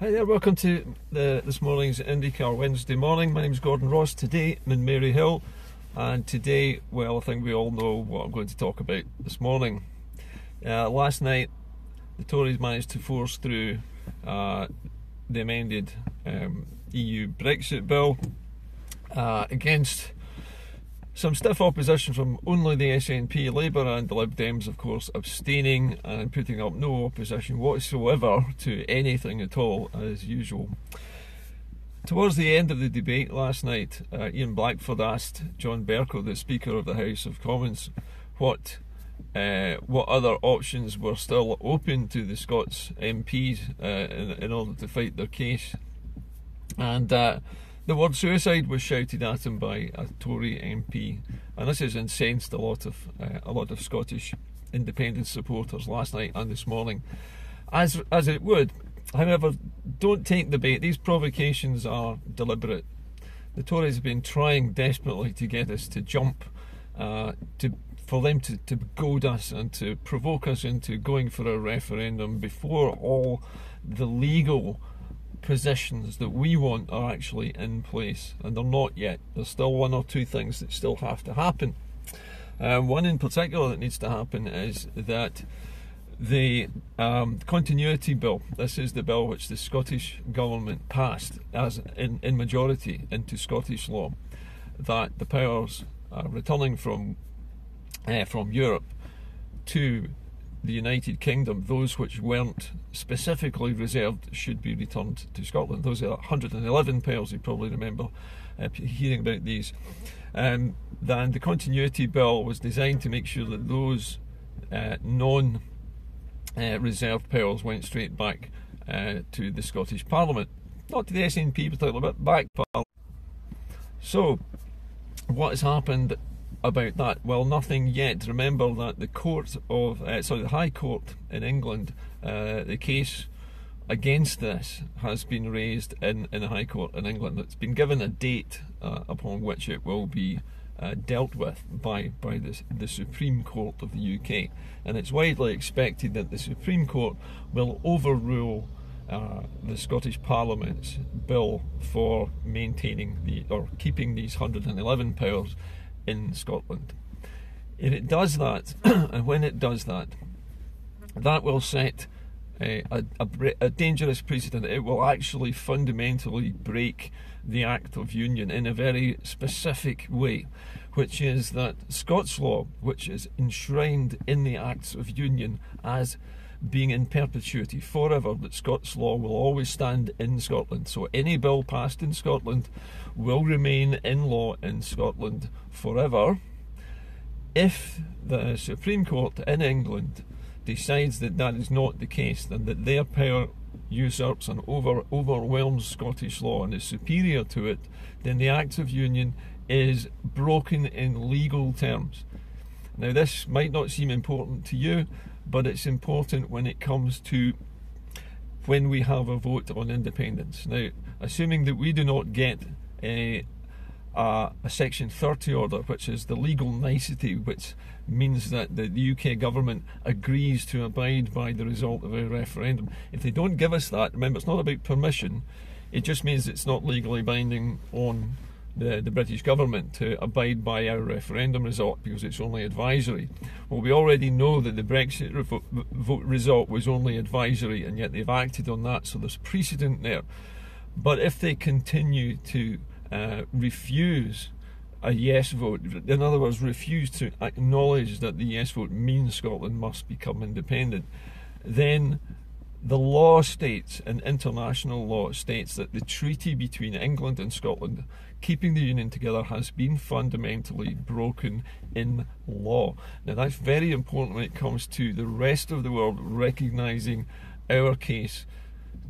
Hi there, welcome to this morning's Indycar Wednesday morning. My name is Gordon Ross. Today I'm in Maryhill, and today, well, I think we all know what I'm going to talk about this morning. Last night the Tories managed to force through the amended EU Brexit bill against some stiff opposition from only the SNP, Labour and the Lib Dems, of course, abstaining and putting up no opposition whatsoever to anything at all, as usual. Towards the end of the debate last night, Ian Blackford asked John Bercow, the Speaker of the House of Commons, what other options were still open to the Scots MPs in order to fight their case. And the word suicide was shouted at him by a Tory MP, and this has incensed a lot of Scottish independence supporters last night and this morning, as it would. However, don't take the bait. These provocations are deliberate. The Tories have been trying desperately to get us to jump, for them to goad us and to provoke us into going for a referendum before all the legal positions that we want are actually in place, and they're not yet. There's still one or two things that still have to happen. One in particular that needs to happen is that the continuity bill, this is the bill which the Scottish Government passed as in majority into Scottish law, that the powers returning from Europe to the United Kingdom, those which weren't specifically reserved, should be returned to Scotland. Those are 111 powers, you probably remember hearing about these. Then the continuity bill was designed to make sure that those non-reserved powers went straight back to the Scottish Parliament. Not to the SNP particularly, but back Parliament. So, what has happened about that? Well, nothing yet. Remember that the High Court in England, the case against this has been raised in the High Court in England. It's been given a date upon which it will be dealt with by the Supreme Court of the UK, and it's widely expected that the Supreme Court will overrule the Scottish Parliament's bill for maintaining or keeping these 111 powers in Scotland. If it does that, and when it does that, that will set a dangerous precedent. It will actually fundamentally break the Act of Union in a very specific way, which is that Scots law, which is enshrined in the Acts of Union as being in perpetuity forever, that Scots law will always stand in Scotland. So any bill passed in Scotland will remain in law in Scotland forever. If the Supreme Court in England decides that that is not the case, then that their power usurps and overwhelms Scottish law and is superior to it, then the Act of Union is broken in legal terms. Now, this might not seem important to you, but it's important when it comes to when we have a vote on independence. Now, assuming that we do not get a Section 30 order, which is the legal nicety, which means that the UK government agrees to abide by the result of a referendum. If they don't give us that, remember, it's not about permission, it just means it's not legally binding on the British government to abide by our referendum result, because it's only advisory. Well, we already know that the Brexit vote result was only advisory, and yet they've acted on that, so there's precedent there. But if they continue to refuse a yes vote, in other words, refuse to acknowledge that the yes vote means Scotland must become independent, then the law states, and international law states, that the treaty between England and Scotland keeping the Union together has been fundamentally broken in law. Now, that's very important when it comes to the rest of the world recognising our case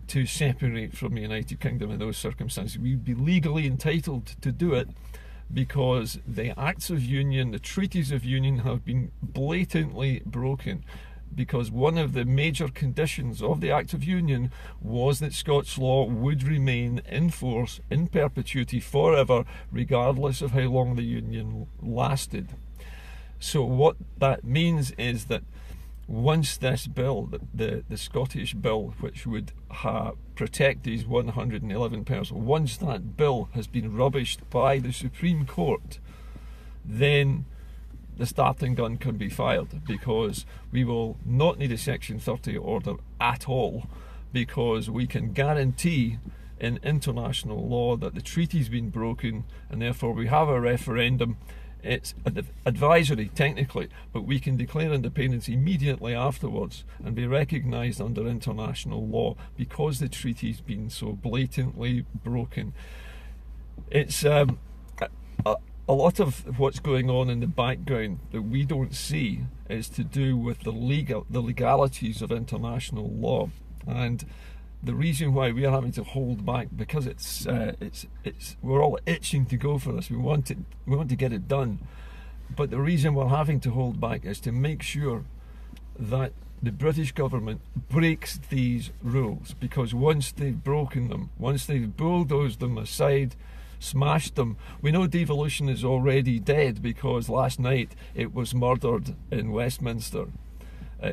to separate from the United Kingdom in those circumstances. We'd be legally entitled to do it because the Acts of Union, the treaties of union, have been blatantly broken, because one of the major conditions of the Act of Union was that Scots law would remain in force in perpetuity forever, regardless of how long the Union lasted. So what that means is that once this bill, the Scottish bill, which would protect these 111 powers, once that bill has been rubbished by the Supreme Court, then the starting gun can be fired, because we will not need a Section 30 order at all, because we can guarantee in international law that the treaty's been broken, and therefore we have a referendum. It's advisory technically, but we can declare independence immediately afterwards and be recognised under international law because the treaty's been so blatantly broken. It's a lot of what's going on in the background that we don't see is to do with the legalities of international law, and the reason why we are having to hold back, because we're all itching to go for this. We want to get it done, but the reason we're having to hold back is to make sure that the British government breaks these rules, because once they've broken them, once they've bulldozed them aside, smashed them, we know devolution is already dead, because last night it was murdered in Westminster.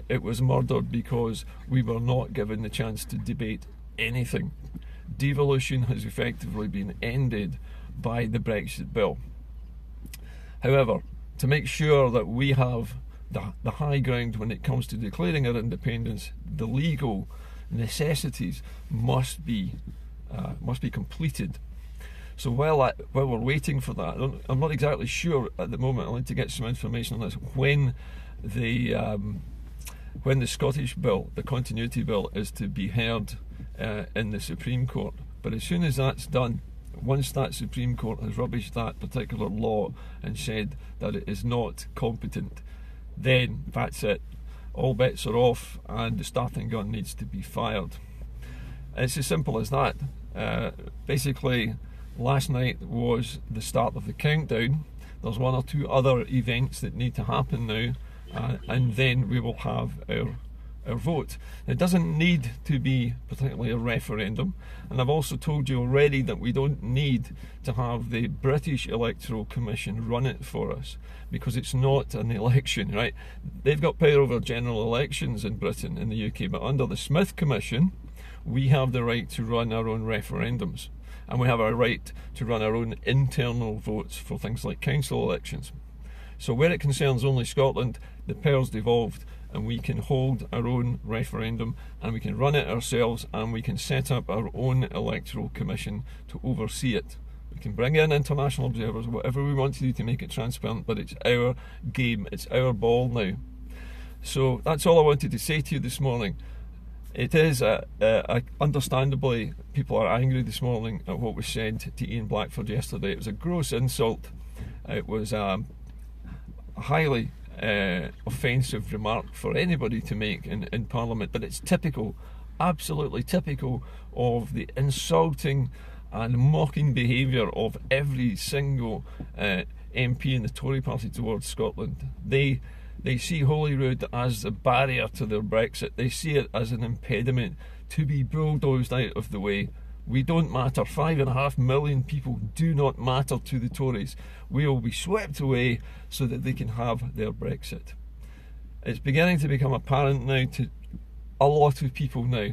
It was murdered because we were not given the chance to debate anything. Devolution has effectively been ended by the Brexit bill. However, to make sure that we have the high ground when it comes to declaring our independence, the legal necessities must be completed. So while we're waiting for that, I'm not exactly sure at the moment. I'll need to get some information on this, when the Scottish bill, the continuity bill, is to be heard in the Supreme Court. But as soon as that's done, once that Supreme Court has rubbished that particular law and said that it is not competent, then that's it. All bets are off and the starting gun needs to be fired. It's as simple as that. Basically, last night was the start of the countdown. There's one or two other events that need to happen now, and then we will have our vote. It doesn't need to be particularly a referendum, and I've also told you already that we don't need to have the British Electoral Commission run it for us, because it's not an election, right? They've got power over general elections in Britain, in the UK, but under the Smith Commission we have the right to run our own referendums, and we have our right to run our own internal votes for things like council elections. So where it concerns only Scotland, the power's devolved, and we can hold our own referendum, and we can run it ourselves, and we can set up our own electoral commission to oversee it. We can bring in international observers, whatever we want to do to make it transparent, but it's our game, it's our ball now. So that's all I wanted to say to you this morning. It is, understandably, people are angry this morning at what was said to Ian Blackford yesterday. It was a gross insult. It was a highly offensive remark for anybody to make in Parliament, but it's typical, absolutely typical, of the insulting and mocking behaviour of every single MP in the Tory party towards Scotland. They see Holyrood as a barrier to their Brexit. They see it as an impediment to be bulldozed out of the way. We don't matter. 5.5 million people do not matter to the Tories. We will be swept away so that they can have their Brexit. It's beginning to become apparent now to a lot of people now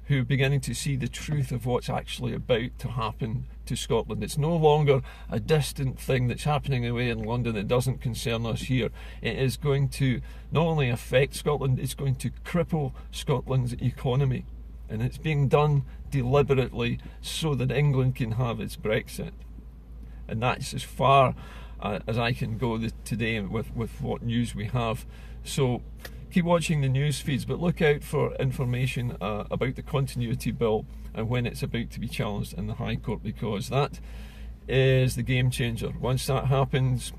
who are beginning to see the truth of what's actually about to happen to Scotland. It's no longer a distant thing that's happening away in London that doesn't concern us here. It is going to not only affect Scotland, it's going to cripple Scotland's economy. And it's being done deliberately so that England can have its Brexit. And that's as far as I can go today with what news we have. So keep watching the news feeds, but look out for information about the continuity bill and when it's about to be challenged in the High Court, because that is the game changer. Once that happens,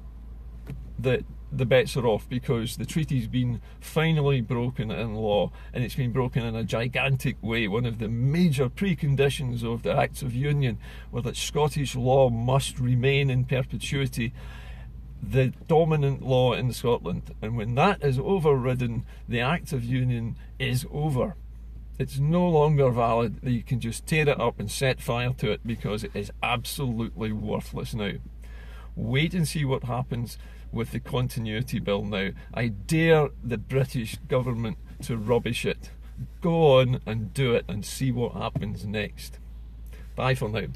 the bets are off, because the treaty's been finally broken in law, and it's been broken in a gigantic way. One of the major preconditions of the Acts of Union were that Scottish law must remain in perpetuity, the dominant law in Scotland. And when that is overridden, the Act of Union is over. It's no longer valid. You can just tear it up and set fire to it, because it is absolutely worthless now. Wait and see what happens with the continuity bill now. I dare the British government to rubbish it. Go on and do it and see what happens next. Bye for now.